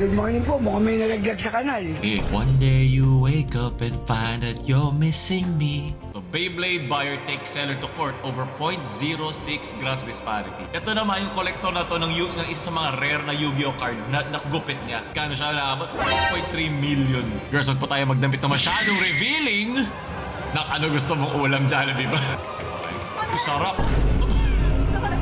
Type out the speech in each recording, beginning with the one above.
good morning po. Mukhang may nalaglag sa kanal. If one day you wake up and find that you're missing me. The Beyblade buyer takes seller to court over 0.06 grams disparity. Ito naman yung collector na to ng isa sa mga rare na Yu-Gi-Oh card na nakagupit niya. Kano siya naabot? 1.3 million. Girls, wag po tayo magdamit na masyadong revealing. Ano gusto mong ulam, Jollibee ba? Okay. Sarap.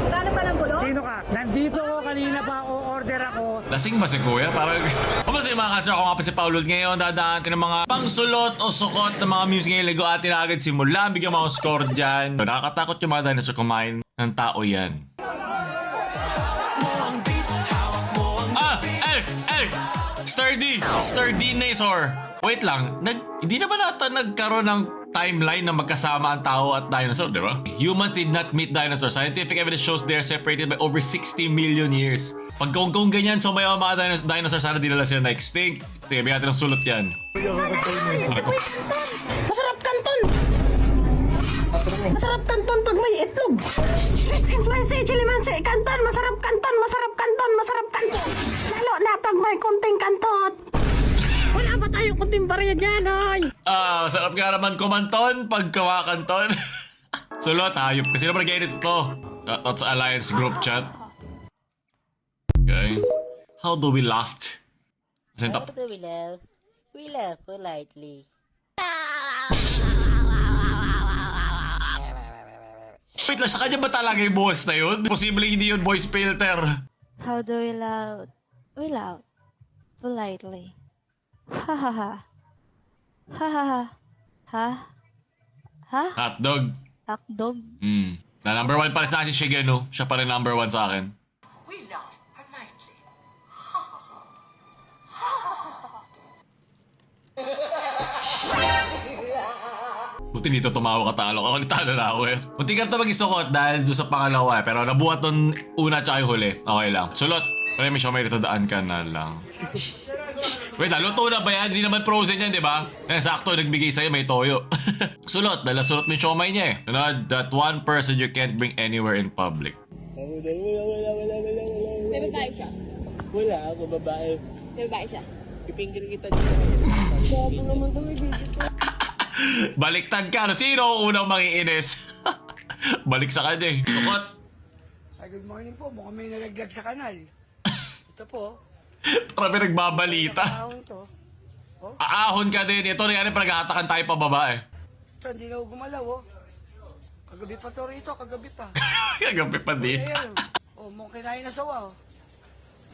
Gano'n ka ng bulong? Sino ka? Nandito ko kanina pa order ako. Lasing ba si Kuya? Parang... Kamusta yung mga cancer? Ako nga pa si Paolo ngayon. Dadaan natin ng mga pangsulot o sukot ng mga memes ngayon. Lego atin agad simula. Bigyan mo akong score dyan. Nakakatakot yung mga dinosaur kumain ng tao yan. Sturdy Dinosaur. Wait lang, hindi na ba nagkaroon ng timeline na magkasama ang tao at dinosaur, di ba? Humans did not meet dinosaurs. Scientific evidence shows they are separated by over 60 million years. Pag kung ganyan, so may mga dinosaurs, sana dinala sila na extinct. Sige, bigyan natin ng sulot yan. Masarap kanton! Masarap kanton pag may itlog! Six spicy chili mansi, kanton! Masarap kanton! Masarap kanton! Masarap kanton! Lalo na pag may kunting kantot! Wala ba tayong kunting bariya dyan, ay? Sarap nga naman kumanton pag kawakanton. Sulot, hayop. Kasi naman nag-edit ito. That's Alliance group chat. Okay. How do we laugh? How do we laugh? We laugh politely. Wait lang, sa kanya ba talaga yung boss na yun? Posibleng hindi yun voice filter. How do we laugh? We laugh politely. Ha ha ha. Ha ha ha. Ha? Ha? Hotdog. Hotdog. Na number 1 pa rin sa akin si Shigeno. Siya pa rin number 1 sa akin. We laugh politely. Buti dito tumawa ka talo. Ako nitalo na ako eh. Buti ka ito mag-isukot dahil doon sa pangalawa eh. Pero nabuhat nun una tsaka yung huli. Okay lang. Sulot. Pero may siya may dito daan ka na lang. Wait, luto na ba yan? Hindi naman frozen yan, di ba? Eh, sakto, nagbigay sa'yo, may toyo. Sulot, dala sulot mo yung siomay niya eh. Sunod, that one person you can't bring anywhere in public. May babae siya. Wala ako, babae. May babae siya. Pipinggir kita dito. Bobo naman ito, may video ko. Baliktad ka. Ano? Sino ang unang mangiinis? Balik sa kanya eh. Sukot. Ay, good morning po. Mukhang may nalaglag sa kanal. Ito po. Marami nagbabalita. Ahon to. Oh, Aahon ka din. Ito na yan, pag-ahatakan tayo pababa eh. ito, hindi na ako gumalaw, oh. Kagabi pa to rito, kagabi pa. Kagabi pa din. Ayan, oh. Mukhang kinain na sawa, oh.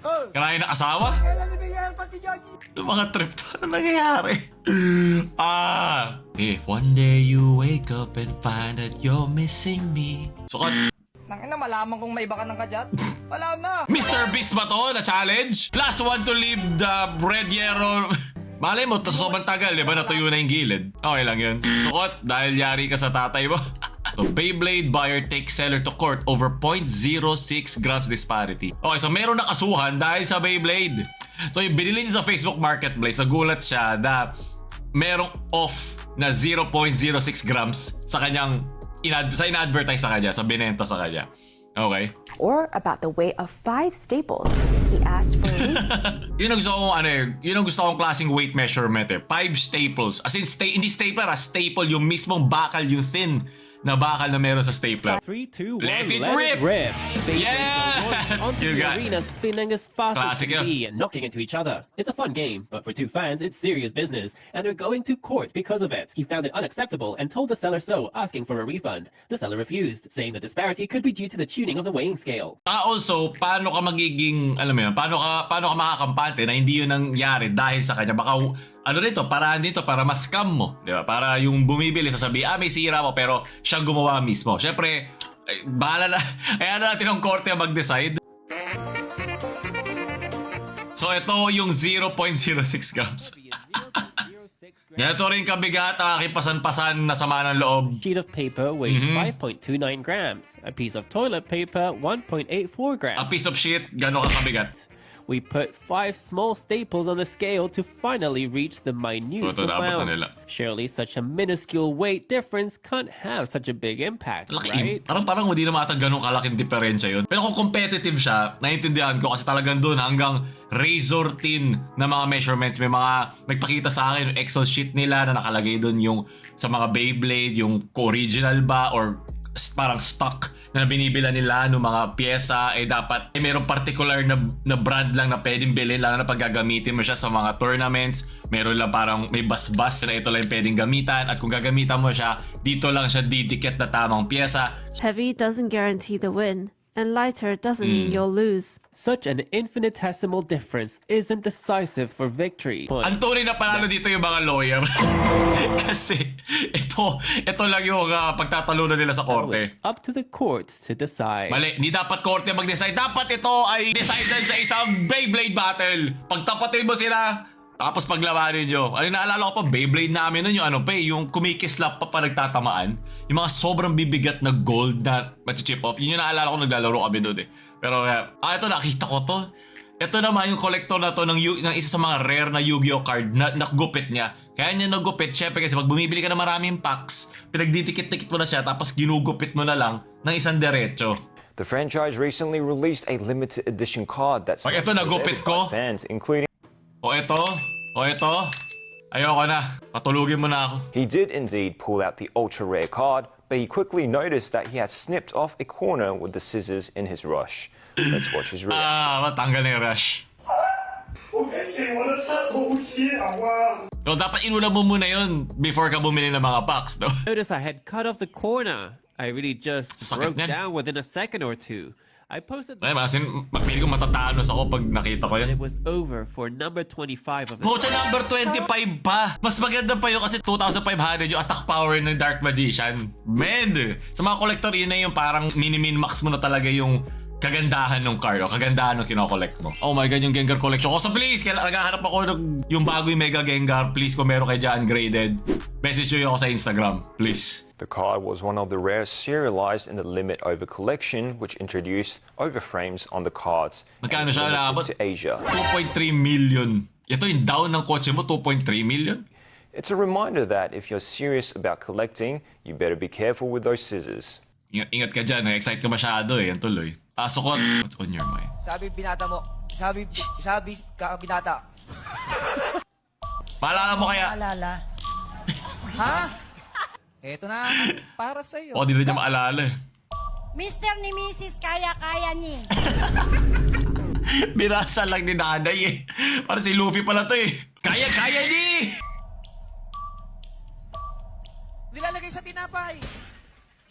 Oh! Kanain na asawa? Kailan nabigyan pati Joji? Yung mga trip to, ano nangyayari? If one day you wake up and find that you're missing me. Sukot. Nangina, malaman kung may iba ka ng kadyat. Wala na. Mr. Beast ba to na challenge? Last one to leave the red yellow. Malay mo, sobrang tagal, di ba? Natuyo na yung gilid. Okay lang yun. Sukot, dahil yari ka sa tatay mo. So, Beyblade buyer takes seller to court over 0.06 grams disparity. Okay, so meron na kasuhan dahil sa Beyblade. So, yung binili niya sa Facebook Marketplace, nagulat siya na merong off na 0.06 grams sa kanyang ina-advertise sa kanya, sa binenta sa kanya. Okay? Or about the weight of 5 staples. He asked for a Yun ang gusto kong yun ang gusto kong klaseng weight measurement eh. 5 staples. As in, hindi stapler staple yung mismong bakal, yung thin na bakal na meron sa stapler. 3, 2, 1, Let it rip! Yeah! Onto You the got arena, spinning as fast Classic, as can be and knocking into each other. It's a fun game, but for two fans, it's serious business, and they're going to court because of it. He found it unacceptable and told the seller so, asking for a refund. The seller refused, saying the disparity could be due to the tuning of the weighing scale. Also, paano ka magiging, alam mo yun, paano ka makakampante na hindi yun nangyari dahil sa kanya? Baka, paraan dito para ma-scam mo. Di ba? Para yung bumibili, sasabi, may sira mo, pero siya gumawa mismo. Siyempre, bahala na. Kaya na natin ang korte mag-decide. So, ito yung 0.06 grams. Ganito rin kabigat ang aking pasan-pasan na sama ng loob. A sheet of paper weighs 5.29 grams. A piece of toilet paper, 1.84 grams. A piece of shit, gano'n ka kabigat? We put 5 small staples on the scale to finally reach the minute Ito, dapat na nila. amounts. Surely such a minuscule weight difference can't have such a big impact, Laki, right? parang hindi naman ata ganun kalaking diferensya yun. Pero kung competitive siya, naiintindihan ko kasi talagang doon hanggang razor thin na mga measurements. May mga nagpakita sa akin yung Excel sheet nila na nakalagay doon yung sa mga Beyblade, yung original ba or parang stock na binibila nila ng mga pyesa dapat mayroong particular na brand lang na pwedeng bilhin lalo na pag gagamitin mo siya sa mga tournaments. Meron lang parang may bas-bas na ito lang yung pwedeng gamitan at kung gagamitan mo siya, dito lang siya didikit na tamang pyesa. Heavy doesn't guarantee the win, and lighter doesn't mean you'll lose. Such an infinitesimal difference isn't decisive for victory. Ang tunay na panalo dito yung mga lawyer. Kasi ito lang yung pagtatalunan nila sa So korte. it's up to the courts to decide. Mali, hindi dapat korte mag-decide. Dapat ito ay decided sa isang Beyblade battle. Pagtapatin mo sila, tapos paglabanin nyo. Ay, naalala ko pa, Beyblade namin nun yung yung kumikislap pa nagtatamaan. Yung mga sobrang bibigat na gold na machi-chip off. Yun yung naalala ko naglalaro kami doon Pero ito nakita ko to. Ito naman yung collector na to ng isa sa mga rare na Yu-Gi-Oh card na nakgupit niya. Kaya niya nagupit, syempre kasi pag bumibili ka ng maraming packs, pinagdidikit-dikit mo na siya tapos ginugupit mo na lang ng isang derecho. The franchise recently released a limited edition card that's Pag ito nagupit ko, fans, including o ito, ayoko na, patulugin mo na ako. he did indeed pull out the ultra rare card, but he quickly noticed that he had snipped off a corner with the scissors in his rush. Let's watch his reaction. Matanggal na yung rush. So, dapat inuna mo muna yun before ka bumili ng mga packs, no? Notice I had cut off the corner. I really just Sakit broke niyan. down within a second or two. I posted Ay, mapili ko matatanos ako pag nakita ko and yan. it was over for number 25 of the Pucha, number 25 pa! Mas maganda pa yun kasi 2,500 yung attack power ng Dark Magician. Man! Sa mga collector, yun na yung parang mini-min-max mo na talaga yung kagandahan ng card o kagandahan ng kinokollect mo. Oh my god, yung Gengar collection ko. So please, naghahanap ako ng yung bago yung Mega Gengar. Please, kung meron kayo dyan graded, message nyo ako sa Instagram. Please. The card was one of the rarest serialized in the Limit Over collection, which introduced overframes on the cards and Magkano is siya limited naabot? to Asia. 2.3 million. Ito yung down ng kotse mo, 2.3 million? It's a reminder that if you're serious about collecting, you better be careful with those scissors. Ingat ka dyan, na-excite ka masyado yan tuloy. Sukot, what's on your mind? Sabi binata mo. Sabi kakabinata. Maalala mo kaya? Alala. Ha? Eto na, para sa'yo. O, di na niya maalala Mr. ni Mrs. kaya-kaya ni. Binasa lang ni nanay Parang si Luffy pala to Kaya ni! Nilalagay sa tinapay.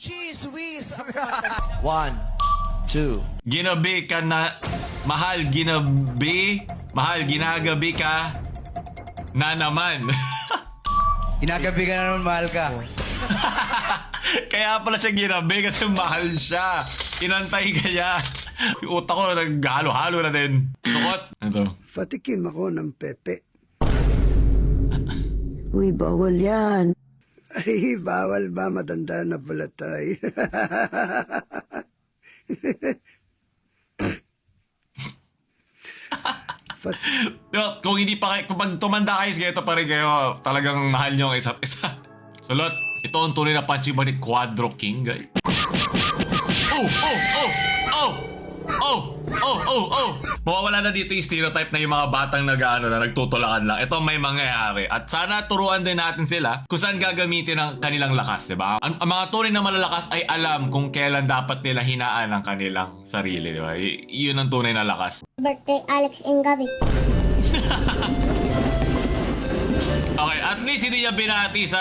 Cheese whiz. 1, 2. Ginabi ka na... Mahal, ginagabi ka na naman. Ginagabi ka na naman, mahal ka. Kaya pala siya ginabi kasi mahal siya. Inantay ka niya. Yung utak ko naghalo-halo na din. Sukot. Ito. Patikim ako ng pepe. Uy, bawal yan. Ay, bawal ba? Matanda na pala tayo. Kung hindi pa kayo, kung tumanda kayo, ganito pa rin kayo, talagang mahal nyo ang isa't isa. Sulot, ito ang tunay na Punching Bag ni Quadro King, guys. Mawawala na dito yung stereotype na yung mga batang na nagtutulakan lang. Ito may mangyayari. At sana turuan din natin sila kung saan gagamitin ang kanilang lakas, diba? Ang mga tunay na malalakas ay alam kung kailan dapat nila hinaan ang kanilang sarili, diba? Yun ang tunay na lakas. Birthday Alex Ingabi. Okay, at least hindi niya binati sa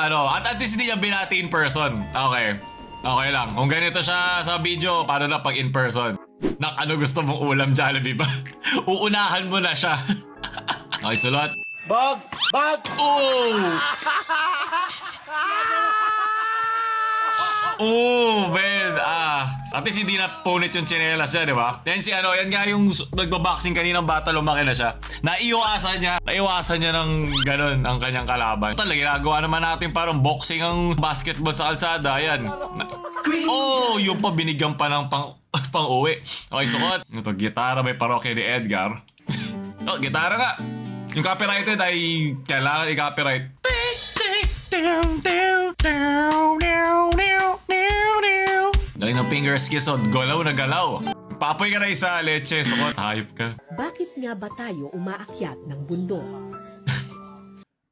at least hindi niya binati in person. Okay. Okay lang. Kung ganito siya sa video, paano na pag in person? Ano gusto mong ulam, Jollibee ba? Uunahan mo na siya. Okay, sulot. Bag! Oh! Oh, man. At least hindi na punit yung tsinelas niya, di ba? Yan yan nga yung nagbaboxing kaninang bata, lumaki na siya. Naiwasan niya ng ganun ang kanyang kalaban. Talaga, ginagawa naman natin parang boxing ang basketball sa kalsada. Yan. Oh, yung pa binigyan pa ng pang uwi. Okay, suot. Ito, gitara, may parokya ni Edgar. Oh, gitara nga. Yung copyrighted ay kailangan i-copyright. Galing ng finger skills, oh. Galaw na galaw. Papoy ka na isa, leche. Suot, hayop ka. Bakit nga ba tayo umaakyat ng bundok?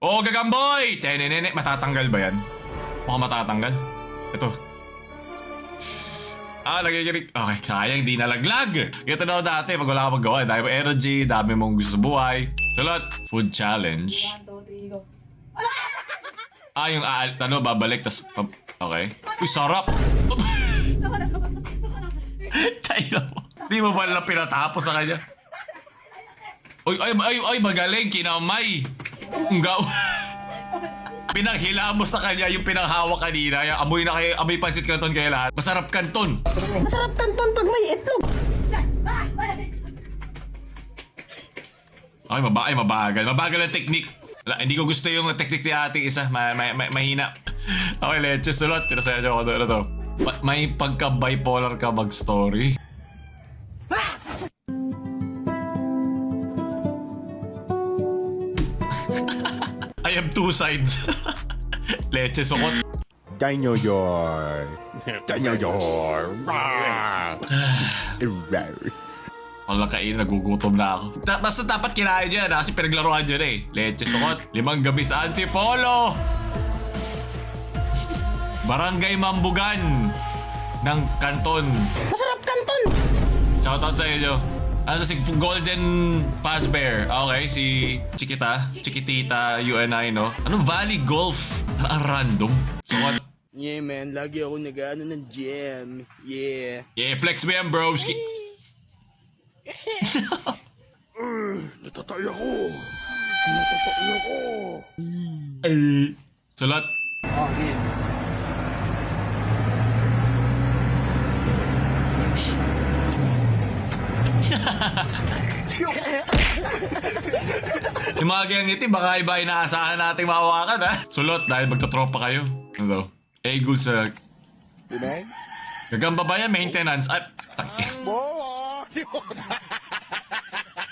Oh, gagamboy! Tenenene, matatanggal ba yan? Mukhang matatanggal. Ito. Nagigirig. Okay, kaya hindi nalaglag. Ito na ako dati pag wala ka magawa. Dahil mo energy, dami mong gusto sa buhay. Sulot. Food challenge. Yung babalik, tas okay. Uy, sarap! Tayo mo. Di mo ba lang pinatapos sa kanya? Ay, magaling, kinamay. Pinaghila mo sa kanya yung pinanghawak kanina. Amoy na kayo, amoy pansit canton kayo lahat. Masarap canton. Masarap kanton pag may itlog. Mabagal. Mabagal ang technique. Hindi ko gusto yung technique ni ate isa. Mahina. Okay, leche, sulot. Pinasaya niyo ako doon. Ano to? May pagka-bipolar ka mag-story. I have two sides. Leche, sukot. Walang kain, nagugutom na ako. Basta dapat kinain dyan, kasi pinaglaruan dyan eh. Leche, sukot. 5 gabi sa Antipolo. Barangay Mambugan ng Canton. Masarap kanton. Shoutout sa inyo. Si Golden Fast Bear. Okay, si Chiquitita, UNI, no? Valley Golf? Ang random. So what? Yeah, man. Lagi ako nag-ano ng gym. Yeah. Yeah, flex mo yan, broski. Natatay ako. Sulat. Oh, sige. Yung mga ganyang ngiti, baka iba inaasahan nating mawakan, ha? Sulot, dahil magtatropa kayo. Ano daw? Egul sa... Dinay? Gagamba ba yan? Maintenance? Ay,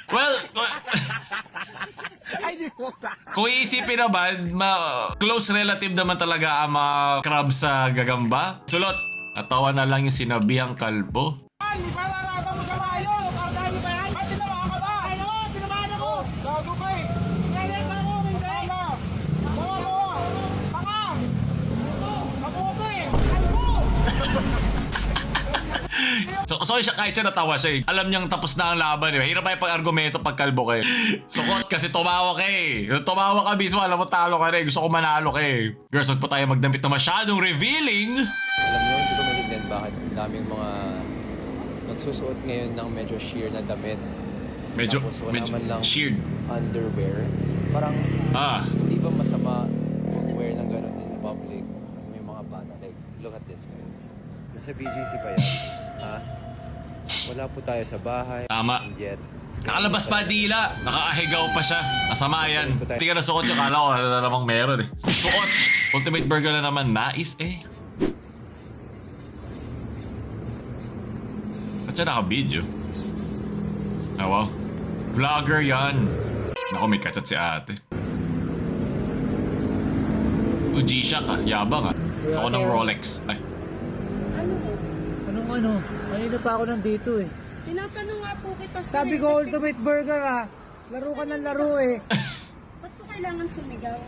well, kung iisipin naman, close relative naman talaga ang mga crab sa gagamba. Sulot, natawa na lang yung sinabihang kalbo. Pararata mo sa mayo! Kardahan mo ba yan? Ay, tinamaan ka ba? Ano? Tinamaan ako! Sago ka eh! Tinalay pa ako! Hindi! Bawa! Baka! Kabuto eh! Kalbo! So kahit siya natawa siya eh. Alam niyang tapos na ang laban eh. Hirap pa yung pag-argumento pag kalbo kayo. Sukot kasi tumawa ka eh. Tumawa ka mismo, alam mo talo ka rin. Gusto ko manalo ka eh. Girls, huwag po tayo magdamit na masyadong revealing. Alam niyo, hindi ko maintindihan bakit daming mga nagsusuot ngayon ng medyo sheer na damit. Medyo naman lang sheer underwear. Parang hindi ba masama mag-wear ng gano'n in public? Kasi may mga bata. Like, look at this guys. Nasa BGC pa yan. Wala po tayo sa bahay. Tama. And yet, Nakalabas pa dila. Nakaahigaw pa siya. Masama yan. Hindi ka nasuot yung kala ko. Ano na namang meron eh. Suot. Ultimate burger na naman. Nais eh. Ba't siya naka-video? Wow. Vlogger yan. Naku, may kachat si ate. G-Shock ah. Yabang ah. Gusto ko ng Rolex. Ay. Anong? Kanina pa ako nandito eh. Tinatanong nga po kita sa... Sabi ko, Ultimate Burger ah. Laro ka ng laro eh. Ba't po kailangan sumigaw?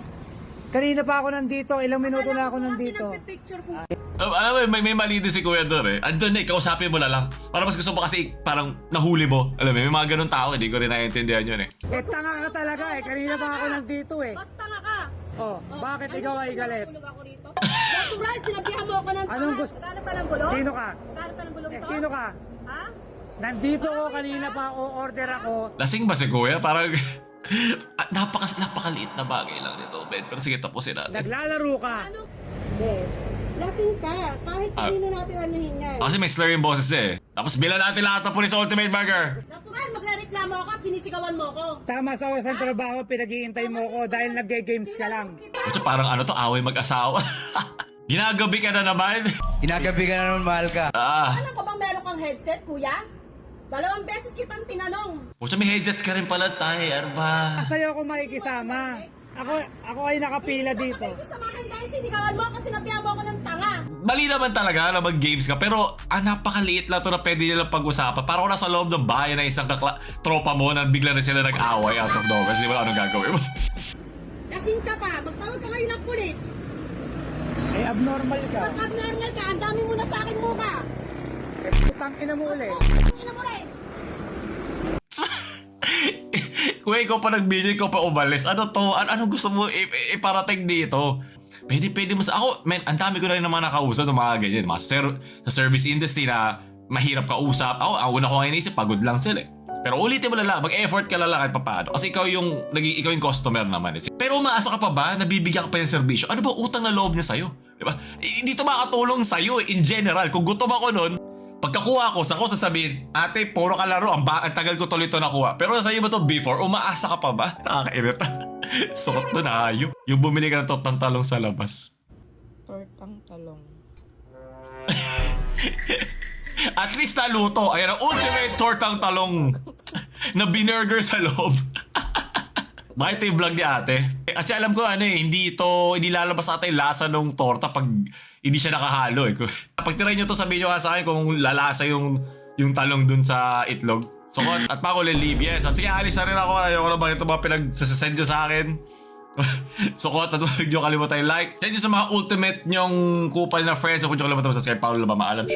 Kanina pa ako nandito. Ilang minuto na ako nandito. Kasi nagpipicture po. Alam mo, may mali din si Kuya doon eh. Andun eh, kausapin mo na lang. Para mas gusto mo kasi parang nahuli mo. Alam mo, may mga ganun tao, hindi ko rin naiintindihan yun eh. Tanga ka talaga eh. Kanina pa ako nandito eh. Mas tanga ka. Oh, bakit ikaw ay galit? Tulog ako rito. Natural, sinabihan mo ako ng tanga. Anong gusto? Naghanap ka ng bulong? Sino ka? Naghanap ka ng bulong to? Sino ka? Ha? Nandito ko kanina pa o-order ako. Lasing ba si Kuya? Parang napakaliit na bagay lang nito, Ben. Pero sige, tapusin natin. Naglalaro ka. Hindi. Lasing ka. Kahit kanino natin anuhin yan. Kasi may slur yung boses eh. Tapos bilan natin lahat ng pulis sa Ultimate Burger. Natural, magreklamo ako at sinisigawan mo ako. Tama sa oras ng trabaho, pinag-iintay mo ko dahil nag-games ka lang. Kasi parang ano to, away mag-asawa. Ginagabi ka na naman. Ginagabi ka na naman, mahal ka. Alam ko bang meron kang headset, kuya? 2 beses kitang tinanong. Pucha, may headsets ka rin pala, tay. Ano ba? Sa'yo ako makikisama. Ako ay nakapila dito. Samahan guys, hindi kawan mo kasi sinabihan mo ako ng tanga. Mali naman talaga na mag-games ka, pero napakaliit lang to na pwede nilang pag-usapan. Parang nasa loob ng bahay na isang tropa mo na bigla na sila nag-away out of nowhere. Di ba anong gagawin mo? Kasing ka pa, magtawag ka ngayon ng pulis. Eh, abnormal ka. Mas abnormal ka, ang dami mo na sa akin mukha. Putang ina mo ulit. Ina mo rin. Kung ikaw pa nag-video, ikaw pa umalis. Ano to? Ano gusto mo iparating dito? Pwede mo sa... Ako, men, ang dami ko na rin naman nakausap ng mga ganyan. Mga sa service industry na mahirap kausap. Ako, ang una ko nga inisip, pagod lang sila eh. Pero ulitin mo lang, mag-effort ka lang kahit papaano. Kasi ikaw yung customer naman. Pero umaasa ka pa ba? Nabibigyan ka pa ng serbisyo? Ano ba utang na loob niya sa'yo? Diba? Hindi to makatulong sa'yo in general. Kung gutom ako nun, pagkakuha ko, saan ko sasabihin, ate, puro ka laro, ang tagal ko tuloy ito nakuha. Pero sa'yo ba to before? Umaasa ka pa ba? Nakakairita. Sukot doon, ayop. Yung bumili ka ng tortang talong sa labas. Tortang talong. At least naluto. Ayan ang ultimate tortang talong na binerger sa loob. Bakit ito yung vlog ni ate? Kasi alam ko hindi lalabas ata yung lasa ng torta pag hindi siya nakahalo eh. Pag try nyo to, sabihin nyo nga sa akin kung lalasa yung talong dun sa itlog. Sukot at pa ako lilib. Yes. Sige, alis na rin ako. Ayoko na bakit ito mga pinagsasend nyo sa akin. Sukot at huwag nyo kalimutan yung like. Send nyo sa mga ultimate nyong kupal na friends. Huwag nyo kalimutan subscribe. Paolo Labama. Alam.